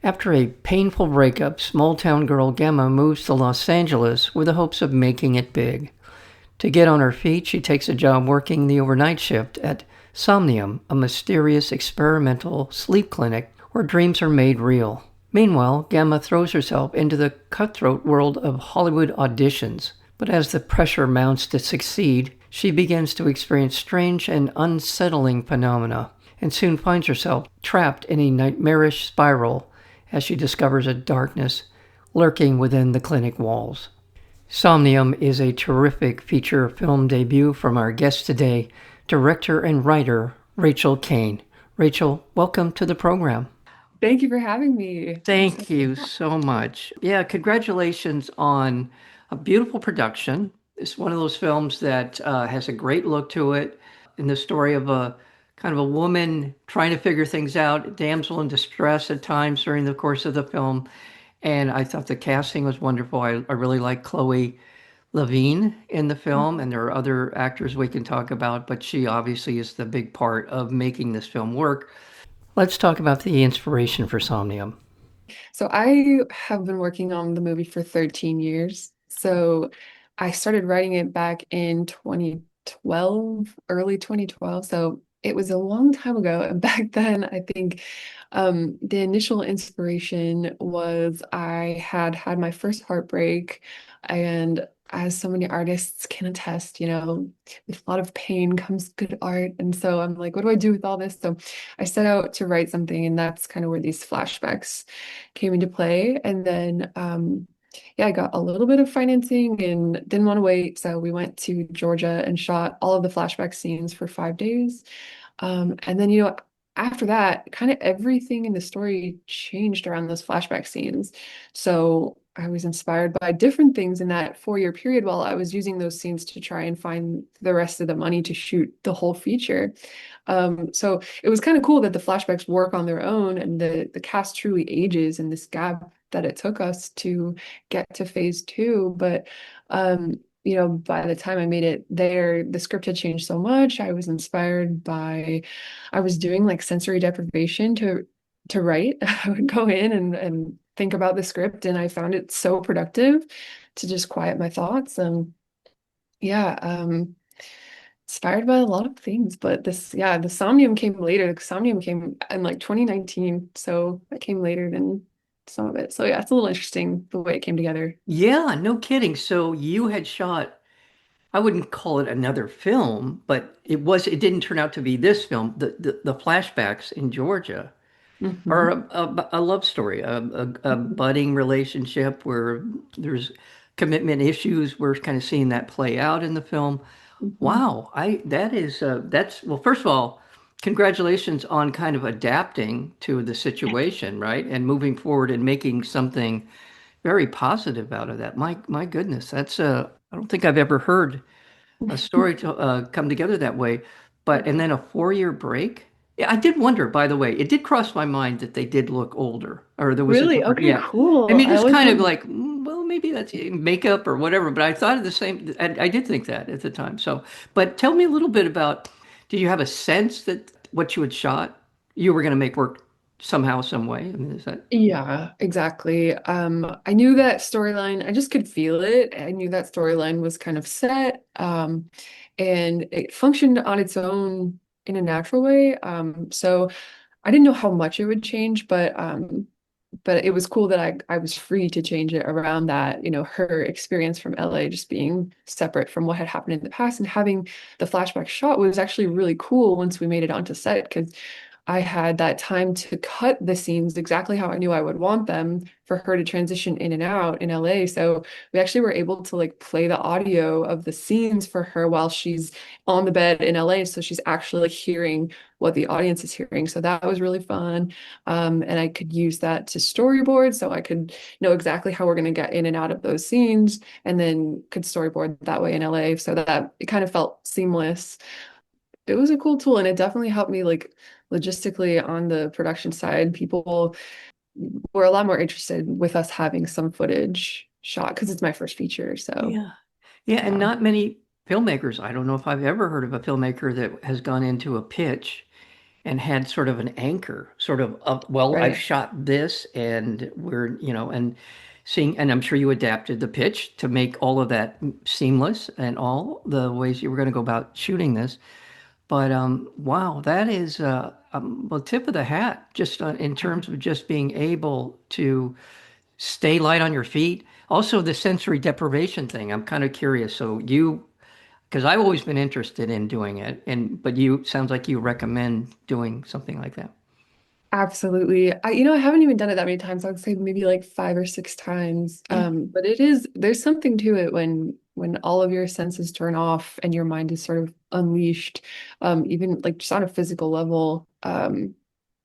After a painful breakup, small town girl Gemma moves to Los Angeles with the hopes of making it big. To get on her feet, she takes a job working the overnight shift at Somnium, a mysterious experimental sleep clinic where dreams are made real. Meanwhile, Gemma throws herself into the cutthroat world of Hollywood auditions. But as the pressure mounts to succeed, she begins to experience strange and unsettling phenomena and soon finds herself trapped in a nightmarish spiral as she discovers a darkness lurking within the clinic walls. Somnium is a terrific feature film debut from our guest today, director and writer Racheal Cain. Racheal, welcome to the program. Thank you for having me. Thank you so much. Yeah, congratulations on a beautiful production. It's one of those films that has a great look to it, in the story of a kind of a woman trying to figure things out, damsel in distress at times during the course of the film. And I thought the casting was wonderful. I really like Chloe Levine in the film, and there are other actors we can talk about, but she obviously is the big part of making this film work. Let's talk about the inspiration for Somnium. So I have been working on the movie for 13 years. So I started writing it back in 2012, early 2012. So it was a long time ago. And back then, I think the initial inspiration was I had had my first heartbreak. And as so many artists can attest, with a lot of pain comes good art. And so I'm like, what do I do with all this? So I set out to write something, and that's kind of where these flashbacks came into play. And then, yeah, I got a little bit of financing and didn't want to wait. So we went to Georgia and shot all of the flashback scenes for 5 days. And then, after that, kind of everything in the story changed around those flashback scenes. So I was inspired by different things in that 4 year period while I was using those scenes to try and find the rest of the money to shoot the whole feature. So it was kind of cool that the flashbacks work on their own and the cast truly ages in this gap that it took us to get to phase 2. But by the time I made it there, the script had changed so much. I was inspired by, I was doing like sensory deprivation to write. I would go in and think about the script, and I found it so productive to just quiet my thoughts. And yeah, inspired by a lot of things, but the Somnium came later. The Somnium came in like 2019, so that came later than some of it. So yeah, it's a little interesting the way it came together. Yeah, no kidding. So you had shot, I wouldn't call it another film, but it didn't turn out to be this film. The flashbacks in Georgia are Hmm. a love story, a budding relationship where there's commitment issues. We're kind of seeing that play out in the film. Hmm. Wow, that's well, first of all, congratulations on kind of adapting to the situation, right? And moving forward and making something very positive out of that. My goodness, that's I don't think I've ever heard a story to come together that way. But and Yeah. then a 4 year break. Yeah, I did wonder, by the way, it did cross my mind that they did look older, or there was a Really? different. Okay, Yeah, I cool. mean, I just always kind of wondered. like, well, maybe that's makeup or whatever. But I thought of the same. I did think that at the time. So, but tell me a little bit about. Did you have a sense that what you had shot, you were going to make work somehow, some way? I mean, is that? Yeah, exactly. I knew that storyline, I just could feel it. I knew that storyline was kind of set, and it functioned on its own in a natural way. So I didn't know how much it would change, but it was cool that I was free to change it around that, her experience from LA just being separate from what had happened in the past, and having the flashback shot was actually really cool once we made it onto set because I had that time to cut the scenes exactly how I knew I would want them for her to transition in and out in LA. So we actually were able to like play the audio of the scenes for her while she's on the bed in LA. So she's actually like hearing what the audience is hearing. So that was really fun. And I could use that to storyboard. So I could know exactly how we're going to get in and out of those scenes, and then could storyboard that way in LA so that it kind of felt seamless. It was a cool tool, and it definitely helped me like logistically on the production side. People were a lot more interested with us having some footage shot because it's my first feature. So Yeah. Yeah, and yeah. not many filmmakers. I don't know if I've ever heard of a filmmaker that has gone into a pitch and had sort of an anchor, sort of, well, I've Right. shot this and we're, and seeing, and I'm sure you adapted the pitch to make all of that seamless and all the ways you were going to go about shooting this. But wow, that is a tip of the hat, just in terms of just being able to stay light on your feet. Also, the sensory deprivation thing. I'm kind of curious. So you, because I've always been interested in doing it, and but you sounds like you recommend doing something like that. Absolutely. I haven't even done it that many times. I would say maybe like 5 or 6 times. Yeah. But there's something to it when all of your senses turn off and your mind is sort of unleashed, even like just on a physical level.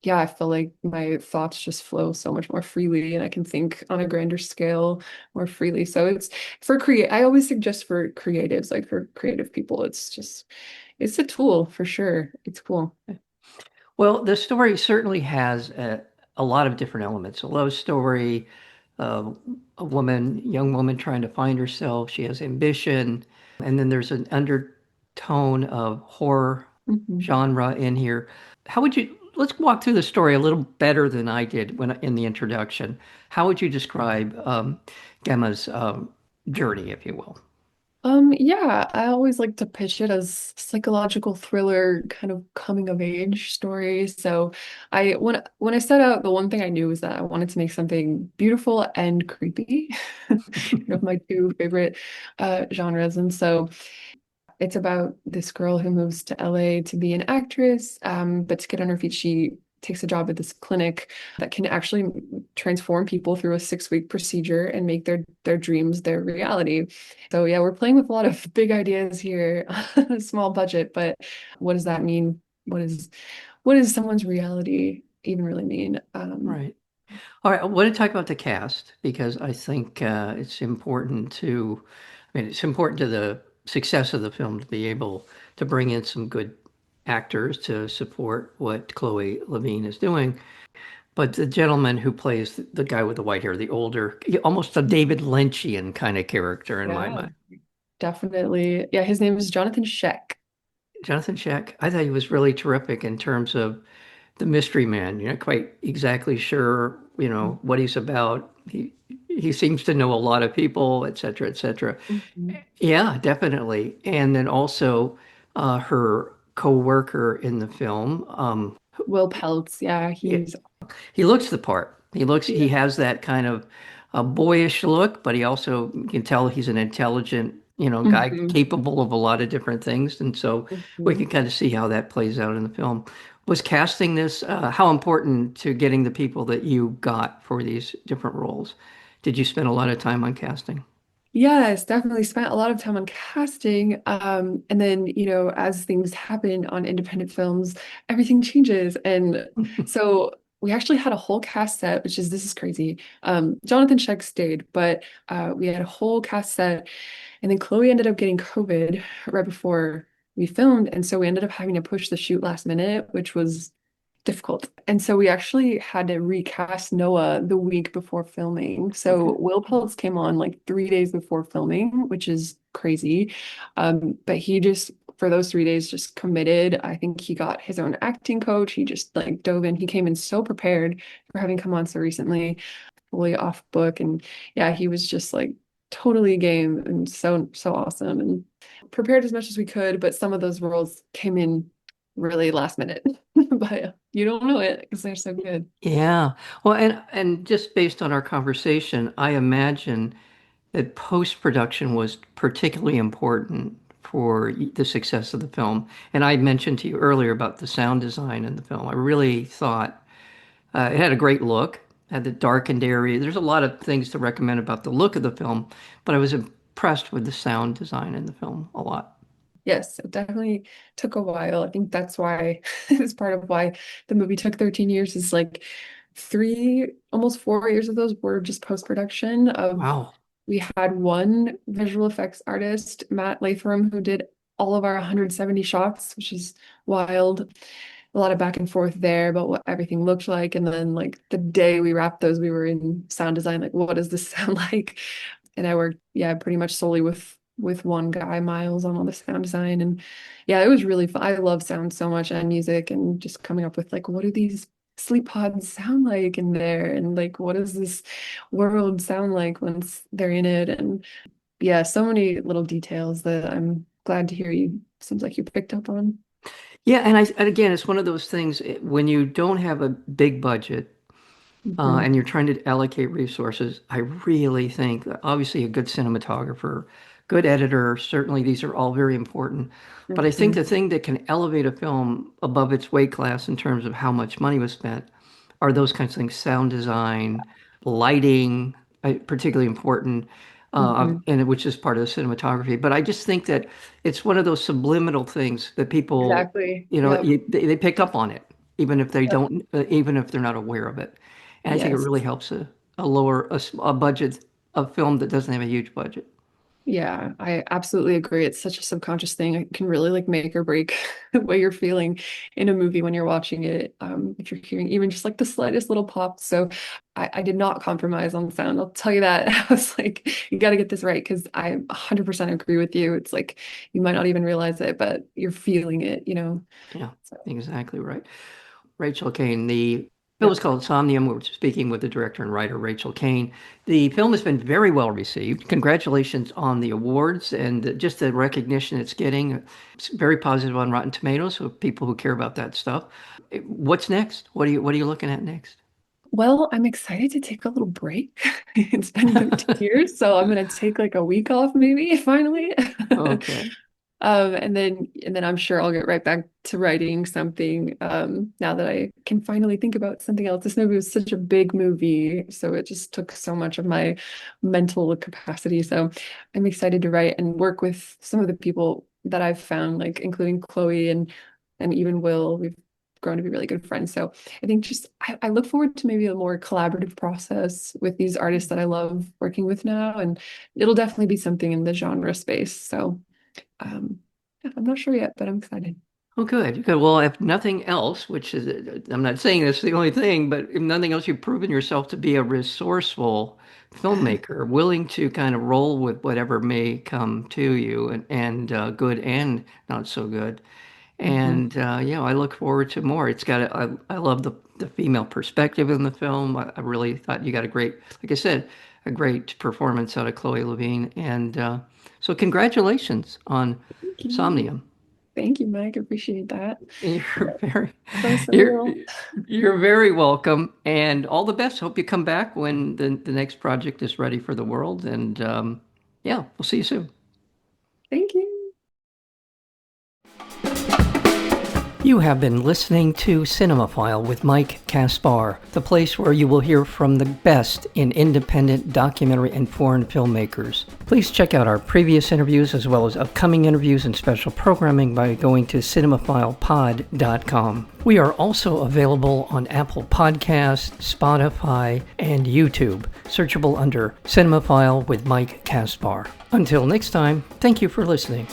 Yeah, I feel like my thoughts just flow so much more freely and I can think on a grander scale more freely. So it's I always suggest for creatives, like for creative people, it's a tool for sure. It's cool. Well, the story certainly has a lot of different elements. A love story, uh, a woman, young woman trying to find herself. She has ambition, and then there's an undertone of horror Mhm. genre in here. How would you, let's walk through the story a little better than I did when in the introduction. How would you describe Gemma's journey, if you will? Yeah, I always like to pitch it as psychological thriller kind of coming of age story. So when I set out, the one thing I knew was that I wanted to make something beautiful and creepy. Kind of my two favorite genres. And so it's about this girl who moves to LA to be an actress, but to get on her feet, she takes a job at this clinic that can actually transform people through a 6-week procedure and make their dreams their reality. So yeah, we're playing with a lot of big ideas here, a small budget, but what does that mean? What is someone's reality even really mean? Right. All right, I want to talk about the cast because I think it's important to, I mean, it's important to the success of the film to be able to bring in some good actors to support what Chloe Levine is doing. But the gentleman who plays the guy with the white hair, the older, almost a David Lynchian kind of character in my Yeah, mind. definitely. Yeah, his name is Jonathan Sheck. Jonathan Schack, I thought he was really terrific in terms of the mystery man. You're not quite exactly sure, what he's about. He seems to know a lot of people, et cetera, et cetera. Mhm. Yeah, definitely. And then also her co-worker in the film. Will Peltz, yeah, He looks the part. He yeah. has that kind of a boyish look, but he also you can tell he's an intelligent, guy Mhm. capable of a lot of different things. And so we Mhm. can kind of see how that plays out in the film. Was casting this how important to getting the people that you got for these different roles? Did you spend a lot of time on casting? Yes, definitely spent a lot of time on casting. And then, as things happen on independent films, everything changes. And so we actually had a whole cast set, this is crazy. Jonathan Sheck stayed, but we had a whole cast set. And then Chloe ended up getting COVID right before we filmed. And so we ended up having to push the shoot last minute, which was difficult. And so we actually had to recast Noah the week before filming. Okay. So Will Peltz came on like 3 days before filming, which is crazy. But he just, for those 3 days, just committed. I think he got his own acting coach. He just like dove in. He came in so prepared for having come on so recently, fully off book. And yeah, he was just like totally game and so awesome and prepared as much as we could, but some of those roles came in really last minute. But you don't know it because they're so good. Yeah. Well, and just based on our conversation, I imagine that post-production was particularly important for the success of the film. And I mentioned to you earlier about the sound design in the film. I really thought it had a great look, had the darkened area. There's a lot of things to recommend about the look of the film, but I was impressed with the sound design in the film a lot. Yes, it definitely took a while. I think that's why it's part of why the movie took 13 years is like almost 4 years of those were just post-production of Wow. we had one visual effects artist, Matt Latham, who did all of our 170 shots, which is wild. A lot of back and forth there about what everything looked like. And then like the day we wrapped those, we were in sound design, like what does this sound like? And I worked, yeah, pretty much solely with with one guy, Miles, on all the sound design. And yeah, it was really fun. I love sound so much and music, and just coming up with like, what do these sleep pods sound like in there? And like, what does this world sound like once they're in it? And yeah, so many little details that I'm glad to hear you, seems like you picked up on. Yeah, and again, it's one of those things when you don't have a big budget Hmm. and you're trying to allocate resources, I really think that obviously a good cinematographer, good editor, certainly these are all very important. But I think Hmm. the thing that can elevate a film above its weight class in terms of how much money was spent are those kinds of things, sound design, lighting, particularly important, Hmm. and which is part of the cinematography. But I just think that it's one of those subliminal things that people, Exactly. Yep. they pick up on it, even if they Yep. don't, even if they're not aware of it. And I think it Yes. really helps a budget, a film that doesn't have a huge budget. Yeah, I absolutely agree. It's such a subconscious thing. It can really like make or break the way you're feeling in a movie when you're watching it. If you're hearing even just like the slightest little pop. So I did not compromise on sound. I'll tell you that. I was like, you got to get this right because I 100% agree with you. It's like you might not even realize it, but you're feeling it, you know? Yeah, So, exactly right. Racheal Cain. The film is yep. called Somnium. We're speaking with the director and writer, Racheal Cain. The film has been very well received. Congratulations on the awards and just the recognition it's getting. It's very positive on Rotten Tomatoes, so people who care about that stuff. What's next? What are you looking at next? Well, I'm excited to take a little break. It's been 13 years, so I'm gonna take like a week off maybe finally. Okay. And then I'm sure I'll get right back to writing something now that I can finally think about something else. This movie was such a big movie, so it just took so much of my mental capacity. So I'm excited to write and work with some of the people that I've found, like including Chloe and even Will. We've grown to be really good friends. So I think just I look forward to maybe a more collaborative process with these artists that I love working with now, and it'll definitely be something in the genre space. So. Um, yeah, I'm not sure yet, but I'm excited. Oh, good. Good. Well, if nothing else, which is, I'm not saying that's the only thing, but if nothing else, you've proven yourself to be a resourceful filmmaker, willing to kind of roll with whatever may come to you, and good and not so good. Mhm. And yeah, I look forward to more. I love the female perspective in the film. I really thought you got a great, like I said, a great performance out of Chloe Levine. And so congratulations on Thank you. Somnium. Thank you, Mike. Appreciate that. You're very, So you're, surreal. you're very welcome, and all the best. Hope you come back when the next project is ready for the world. And yeah, we'll see you soon. Thank you. You have been listening to Cinemaphile with Mike Kaspar, the place where you will hear from the best in independent documentary and foreign filmmakers. Please check out our previous interviews as well as upcoming interviews and special programming by going to cinemaphilepod.com. We are also available on Apple Podcasts, Spotify, and YouTube, searchable under Cinemaphile with Mike Kaspar. Until next time, thank you for listening.